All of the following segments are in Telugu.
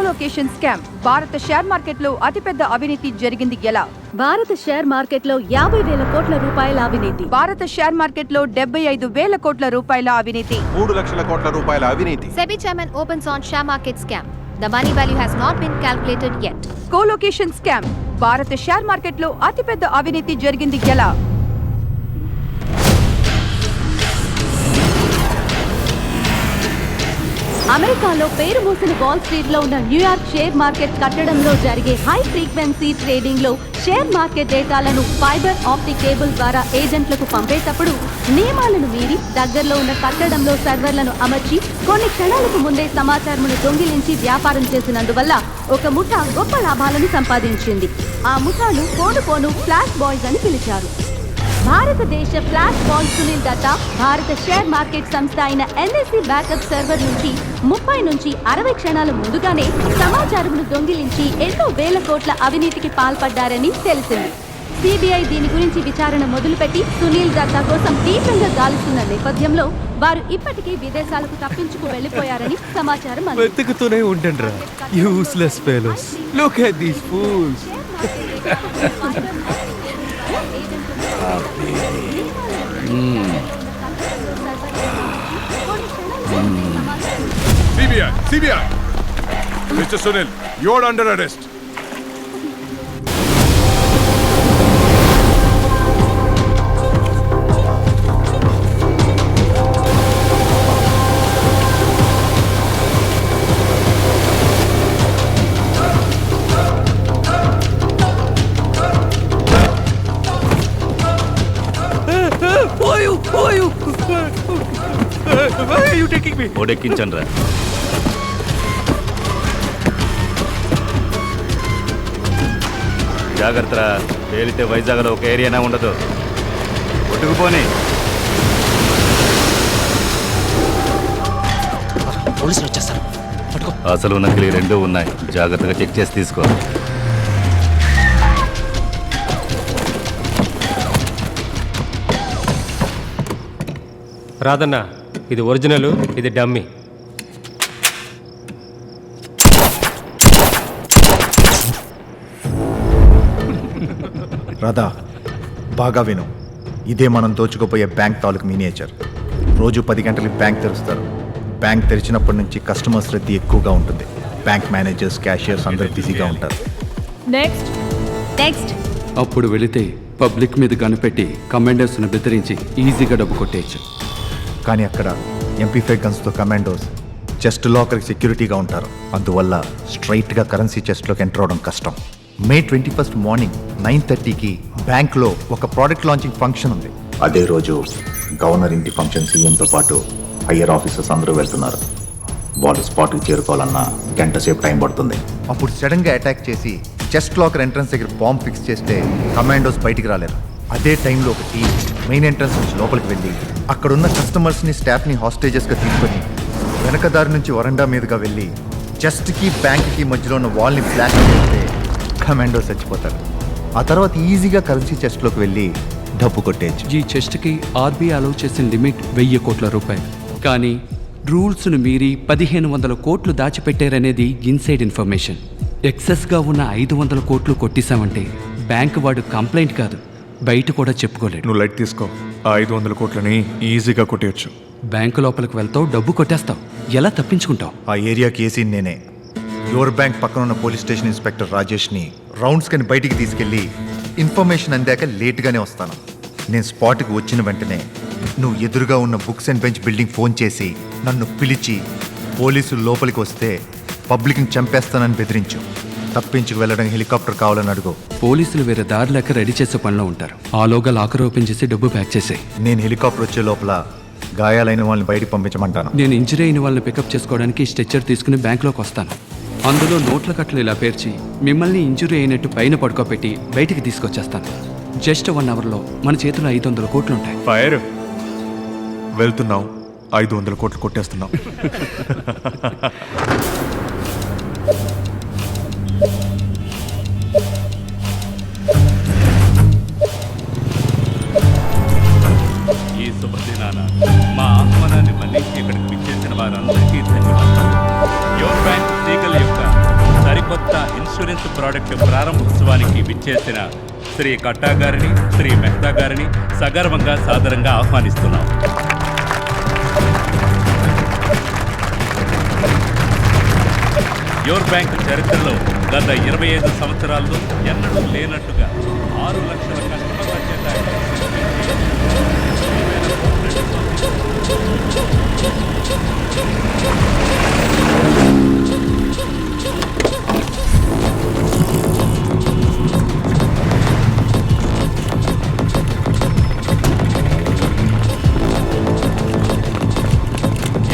Colocation scam. భారత షేర్ మార్కెట్లో అతిపెద్ద అవినీతి జరిగింది ఎలా? భారత షేర్ మార్కెట్లో 50,000 కోట్ల రూపాయల అవినీతి. భారత షేర్ మార్కెట్లో 75,000 కోట్ల రూపాయల అవినీతి. 3 లక్షల కోట్ల రూపాయల అవినీతి. SEBI chairman opens on share market scam. The money value has not been calculated yet. Colocation scam. భారత షేర్ మార్కెట్లో అతిపెద్ద అవినీతి జరిగింది ఎలా? అమెరికాలో పేరు మోసిన వాల్ స్ట్రీట్ లో ఉన్న న్యూయార్క్ షేర్ మార్కెట్ కట్టడంలో జరిగే హై ఫ్రీక్వెన్సీ ట్రేడింగ్ లో షేర్ మార్కెట్ డేటాలను ఫైబర్ ఆప్టిక్ కేబుల్ ద్వారా ఏజెంట్లకు పంపేటప్పుడు నియమాలను మీరి దగ్గరలో ఉన్న కట్టడంలో సర్వర్లను అమర్చి కొన్ని క్షణాలకు ముందే సమాచారమును దొంగిలించి వ్యాపారం చేసినందువల్ల ఒక ముఠా గొప్ప లాభాలను సంపాదించింది. ఆ ముఠాను పోను ఫ్లాష్ బాయ్స్ అని పిలిచారు. భారతదేశ ఫ్లాష్ బాయ్ సునీల్ దత్తా భారత షేర్ మార్కెట్ సంస్థ అయిన NSE బ్యాకప్ సర్వర్ నుంచి 30 నుంచి 60 క్షణాల ముందుగానే సమాచారమును దొంగిలించి ఎన్నో వేల కోట్ల అవినీతికి పాల్పడ్డారని తెలిసింది. CBI దీని గురించి విచారణ మొదలుపెట్టి సునీల్ దత్తా కోసం తీవ్రంగా గాలిస్తున్న నేపథ్యంలో వారు ఇప్పటికీ విదేశాలకు తప్పించుకు వెళ్లిపోయారని సమాచారం అందింది. వెతుకుతూనే ఉండండిరా useless fellows. Look at these fools. CBI! Mr. Sunil, you're under arrest. Why are you taking me? ఓడెక్కించండి రా. జాగ్రత్త, తేలితే వైజాగ్లో ఒక ఏరియానే ఉండదు. కొట్టుకుపోని. పోలీసులు వచ్చేస్తారు. అసలు నకిలీ రెండూ ఉన్నాయి. జాగ్రత్తగా చెక్ చేసి తీసుకో. రాదన్నా, ఇది ఒరిజినల్, ఇది డమ్మీ. రాధా, బాగా విను. ఇదే మనం దోచుకుపోయే బ్యాంక్ తాలూకు మినియేచర్. రోజు 10 గంటలకి బ్యాంక్ తెరుస్తారు. బ్యాంక్ తెరిచినప్పటి నుంచి కస్టమర్స్ రద్దీ ఎక్కువగా ఉంటుంది. బ్యాంక్ మేనేజర్స్, క్యాషియర్స్ అందరూ బిజీగా ఉంటారు. నెక్స్ట్ అప్పుడు వెళితే పబ్లిక్ మీద కనిపెట్టి కమాండర్స్ను బెదిరించి ఈజీగా డబ్బు కొట్టేయచ్చు. కానీ అక్కడ MP5 గన్స్తో కమాండోస్ చెస్ట్ లాకర్కి సెక్యూరిటీగా ఉంటారు. అందువల్ల స్ట్రైట్గా కరెన్సీ చెస్ట్లోకి ఎంటర్ అవడం కష్టం. May 21 మార్నింగ్ 9:30కి బ్యాంక్లో ఒక ప్రోడక్ట్ లాంచింగ్ ఫంక్షన్ ఉంది. అదే రోజు గవర్నర్ ఇంటి ఫంక్షన్ సీఎంతో పాటు హయ్యర్ ఆఫీసర్స్ అందరూ వెళ్తున్నారు. వాళ్ళు స్పాట్కి చేరుకోవాలన్నా గంట సేపు టైం పడుతుంది. అప్పుడు సడన్గా అటాక్ చేసి చెస్ట్ లాకర్ ఎంట్రన్స్ దగ్గర బాంబ్ ఫిక్స్ చేస్తే కమాండోస్ బయటికి రాలేరు. అదే టైంలో ఒక టీం మెయిన్ ఎంట్రన్స్ నుంచి లోపలికి వెళ్ళి అక్కడున్న కస్టమర్స్ని, స్టాఫ్ని హాస్టేజెస్గా తీసుకొని వెనకదారి నుంచి వరండా మీదుగా వెళ్ళి చెస్ట్కి బ్యాంక్కి మధ్యలో ఉన్న వాల్ని ఫ్లాష్ చేస్తే కమాండోస్ చచ్చిపోతారు. ఆ తర్వాత ఈజీగా కరెన్సీ చెస్ట్లోకి వెళ్ళి డబ్బు కొట్టేయచ్చు. ఈ చెస్ట్కి RBI అలౌ చేసిన లిమిట్ 1000 కోట్ల రూపాయలు. కానీ రూల్స్ను మీరి 1500 కోట్లు దాచిపెట్టారనేది ఇన్సైడ్ ఇన్ఫర్మేషన్. ఎక్సెస్గా ఉన్న 500 కోట్లు కొట్టేశామంటే బ్యాంక్ వాడు కంప్లైంట్ కాదు, బయట కూడా చెప్పుకోలేడు. నువ్వు లైట్ తీసుకో. ఆ 500 కోట్లని ఈజీగా కొట్టేయచ్చు. బ్యాంకు లోపలికి వెళ్తావు, డబ్బు కొట్టేస్తావు. ఎలా తప్పించుకుంటావు? ఆ ఏరియాకి ఏసీ నేనే. యువర్ బ్యాంక్ పక్కన ఉన్న పోలీస్ స్టేషన్ ఇన్స్పెక్టర్ రాజేష్ని రౌండ్స్ కని బయటికి తీసుకెళ్ళి ఇన్ఫర్మేషన్ అందాక లేట్గానే వస్తాను. నేను స్పాట్కి వచ్చిన వెంటనే నువ్వు ఎదురుగా ఉన్న books and bench building phone చేసి నన్ను పిలిచి పోలీసులు లోపలికి వస్తే పబ్లిక్ని చంపేస్తానని బెదిరించు. తప్పించుకు వెళ్ళడం హెలికాప్టర్ కావాలని అడుగు. పోలీసులు వేరే దారి లేక రెడీ చేసే పనిలో ఉంటారు. ఆలోగా లాకర్ ఓపెన్ చేసి డబ్బు ప్యాక్ చేసే. నేను హెలికాప్టర్ వచ్చే లోపల గాయాలైన వాళ్ళని బయటికి పంపించమంటాను. నేను ఇంజరీ అయిన వాళ్ళని పికప్ చేసుకోవడానికి స్ట్రెచ్చర్ తీసుకుని బ్యాంక్లోకి వస్తాను. అందులో నోట్ల కట్టలు ఇలా పేర్చి మిమ్మల్ని ఇంజరీ అయినట్టు పైన పడుకోబెట్టి బయటికి తీసుకొచ్చేస్తాను. జస్ట్ 1 అవర్లో మన చేతిలో 500 కోట్లు ఉంటాయి. ఫైర్ వెళ్తున్నావు, 500 కోట్లు కొట్టేస్తున్నావు. ఈ శుభదినాన మా ఆహ్వానాన్ని మన్నించి ఇక్కడికి విచ్చేసిన వారందరికీ ధన్యవాదాలు. యువర్ బ్యాంక్ లీగల్ యొక్క ఇన్సూరెన్స్ ప్రోడక్ట్ ప్రారంభోత్సవానికి విచ్చేసిన శ్రీ కట్టా గారిని, శ్రీ మెహతా గారిని సగర్వంగా సాదరంగా ఆహ్వానిస్తున్నాం. యోర్ బ్యాంక్ చరిత్రలో గత 25 సంవత్సరాల్లో ఎన్నడూ లేనట్టుగా 6 లక్షల కస్టమర్ల చేత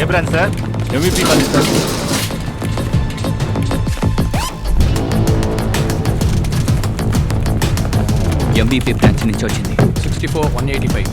ఏ branch sir? MVP college sir. MBP branch నుంచి వచ్చింది. 64-185.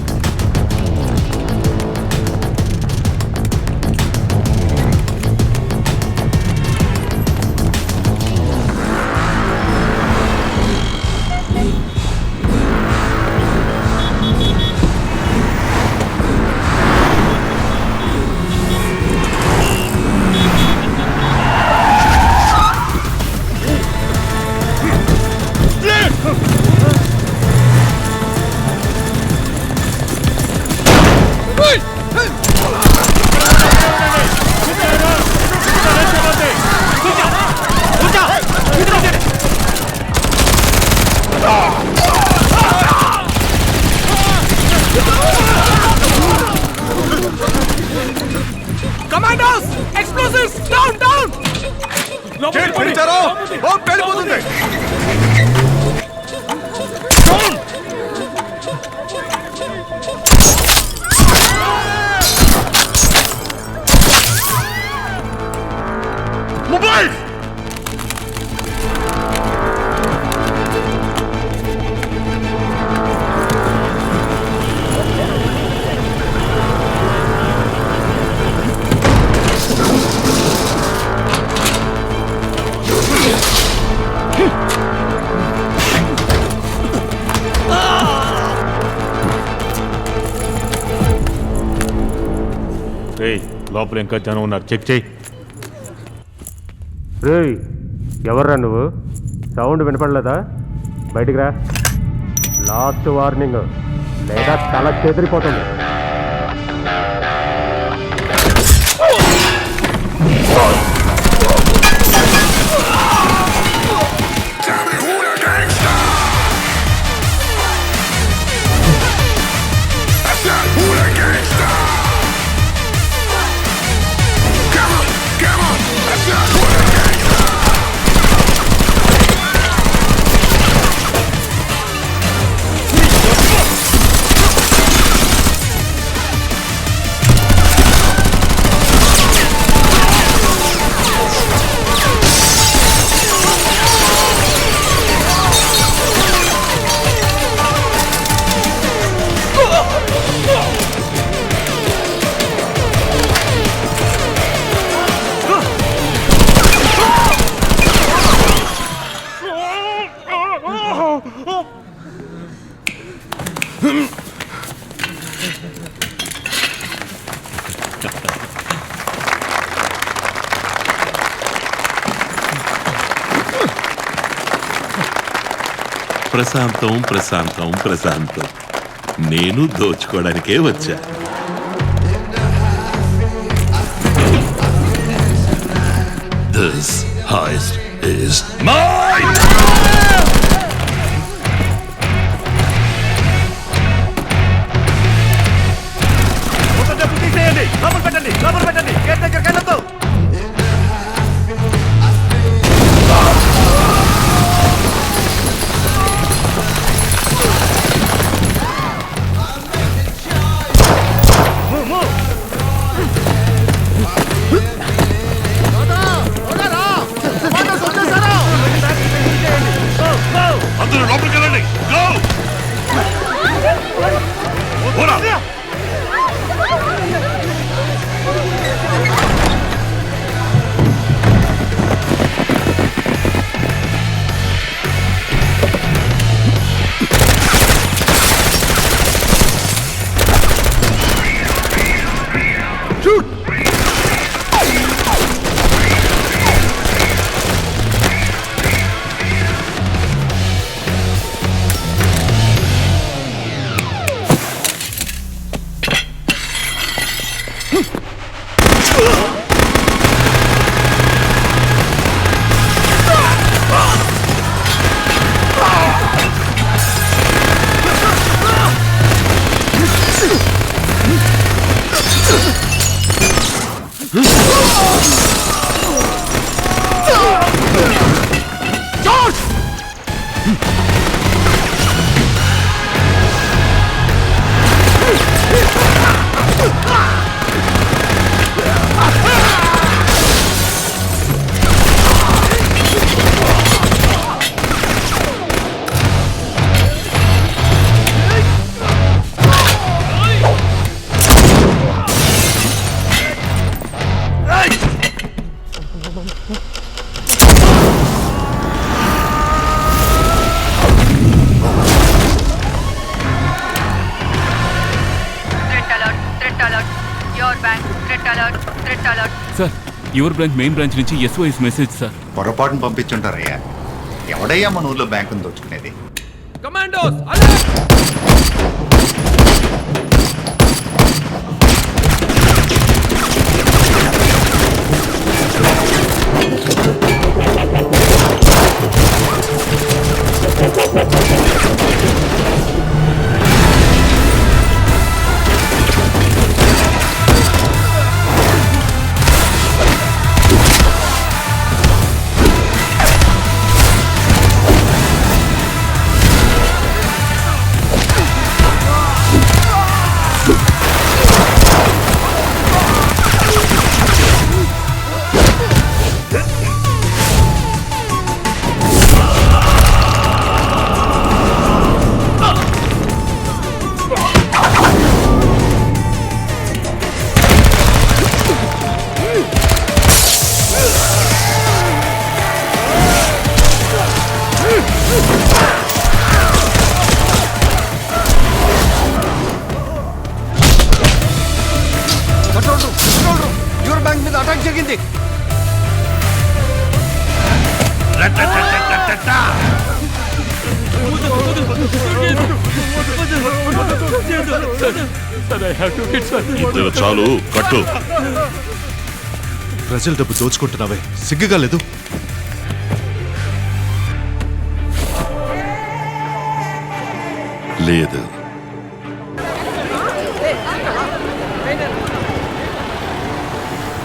Commandos, explosives down down. పేలిపోతుంది. మొబైల్ లోపల ఇంకా జనం ఉన్నారు, చెక్ చేయి. రేయ్, ఎవర్రా నువ్వు? సౌండ్ వినపడలేదా? బయటికి రా. లాస్ట్ వార్నింగ్, లేదా తల చెదిరిపోతుంది. ప్రశాంతం ప్రశాంతం ప్రశాంతం. నేను దోచుకోవడానికే వచ్చా. This heist is mine! Sir your branch main branch నుంచి SOS మెసేజ్ సార్. పొరపాటును పంపించుంటారయ్యా. ఎవడయ్యా మన ఊళ్ళో బ్యాంకును దోచుకునేది? కమాండోస్ యువర్ బ్యాంక్ మీద అటాక్ జరిగింది. ఇద్దరు చాలు, కట్టు. ప్రజల డబ్బు దోచుకుంటున్నావే, సిగ్గుగా లేదు? లేదు.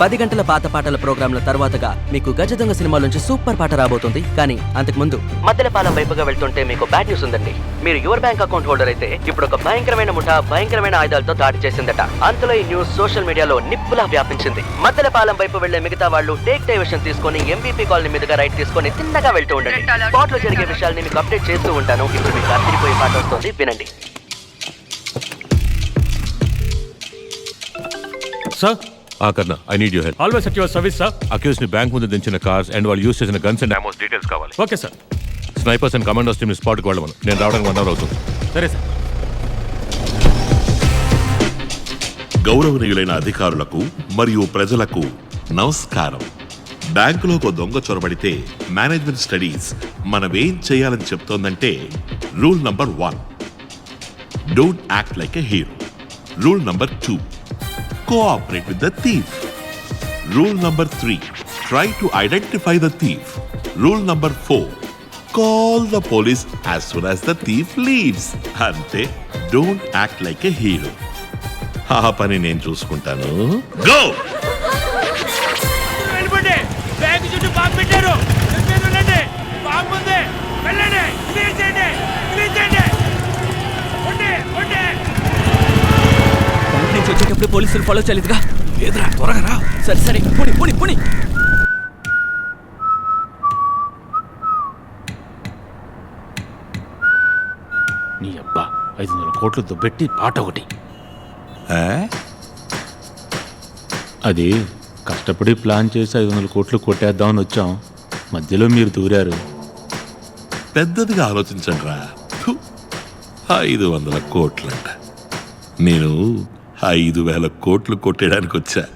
పది గంటల పాత పాటల ప్రోగ్రాంల తర్వాతగా మీకు గజ దొంగ సినిమా నుంచి సూపర్ పాట రాబోతుంది. కానీ అంతకుముందు మద్దెలపాలెం వైపుగా వెళ్తుంటే మీకు బ్యాడ్ న్యూస్ ఉందండి. మీరు యువర్ బ్యాంక్ అకౌంట్ హోల్డర్ అయితే ఇప్పుడు ఒక భయంకరమైన ముఠా భయంకరమైన ఆయుధాలతో దాడి చేసిందట. అంతలో ఈ న్యూస్ సోషల్ మీడియాలో నిప్పులా వ్యాపించింది. మద్దెలపాలెం వైపు వెళ్లే మిగతా వాళ్ళు టేక్ డైవర్షన్ తీసుకొని MVP కాలనీ మీదుగా రైట్ తీసుకొని తిన్నగా వెళ్తూ ఉండండి. స్పాట్ లో జరిగే విషయాల్ని మీకు అప్డేట్ చేస్తూ ఉంటాను. ఇప్పుడు మీకు అదిరిపోయే పాట వస్తుంది, వినండి. Sir Karna, I need your help. Always at your service sir. Accused ని బ్యాంక్ ముందు దించిన కార్స్ అండ్ వాళ్ళు యూస్ చేసిన గన్స్ అండ్ అమోస్ డీటెయిల్స్ కావాలి. Okay sir. Snipers and commandos team ని స్పాట్ కి వెళ్ళమను. నేను రావడానికి 1 అవర్ అవుతుంది. సరే సార్. గౌరవనీయులైన అధికారులకు మరియు ప్రజలకు నమస్కారం. బ్యాంకులోకి దొంగ చొరబడితే మేనేజ్మెంట్ స్టడీస్ మనమేం చేయాలని చెప్తోందంటే, rule number 1, don't act like a hero. Rule number 2, cooperate with the thief. Rule number 3, try to identify the thief. Rule number 4, call the police as soon as the thief leaves. Ante, don't act like a hero. ఆ పని నేను చూసుకుంటాను. Go! వెళ్ళిపోండి. బ్యాంక్ చుట్టూ బాంబు పెట్టారు. వెళ్ళండి. బాంబు ఉంది. వెళ్ళండి. క్లియర్ చేయండి. క్లియర్ చేయండి. ఉండి. బ్యాంక్ నుంచి వచ్చేటప్పుడు పోలీసులు ఫాలో చేయలేదుగా? లేదురా, త్వరగా రా. సరే పుని. నీ అబ్బా 500 కోట్లు దుబ్బెట్టి పాట ఒకటి. అది కష్టపడి ప్లాన్ చేసి 500 కోట్లు కొట్టేద్దామని వచ్చాం. మధ్యలో మీరు దూరారు. పెద్దదిగా ఆలోచించండి రా. 500 కోట్లంట. నేను 5,000 కోట్లు కొట్టేయడానికి వచ్చా.